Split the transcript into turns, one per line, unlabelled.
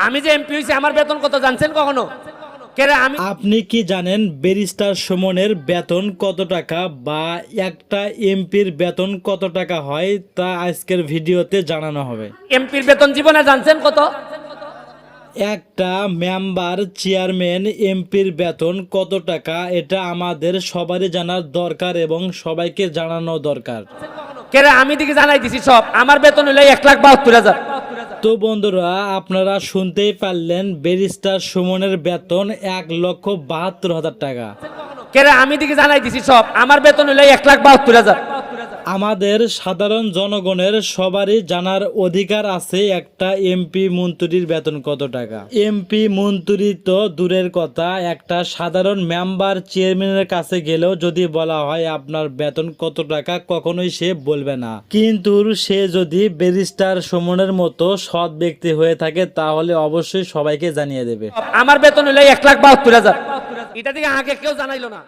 আমি যে এমপি হইছি আমার বেতন কত জানছেন কখনো?
আপনি কি জানেন ব্যারিস্টার সুমনের বেতন কত টাকা বা একটা এমপির বেতন কত টাকা হয়? তা আজকের ভিডিওতে জানানো হবে।
এমপির বেতন জীবনে জানছেন কত?
একটা মেম্বার চেয়ারম্যান এমপির বেতন কত টাকা এটা আমাদের সবারই জানার দরকার এবং সবাইকে জানানো দরকার।
আমি দিকে জানাই দিছি সব। আমার বেতন হলো 1,72,000।
তো বন্ধুরা, আপনারা শুনতেই পারলেন ব্যারিস্টার সুমনের বেতন 1,72,000 টাকা।
আমি দিকে জানাই দিছি সব। আমার বেতন হলো 1,72,000।
আমাদের সাধারণ জনগণের সবারই জানার অধিকার আছে একটা এমপি মন্ত্রীর বেতন কত টাকা। এমপি মন্ত্রী তো দূরের কথা, একটা সাধারণ মেম্বার চেয়ারম্যানের কাছে গেলেও যদি বলা হয় আপনার বেতন কত টাকা, কখনোই সে বলবে না। কিন্তু সে যদি ব্যারিস্টার সুমনের মতো সৎ ব্যক্তি হয়ে থাকে তাহলে অবশ্যই সবাইকে জানিয়ে দেবে।
আমার বেতন হলো 1,72,000। এটা থেকে আগে কেউ জানাইলো না।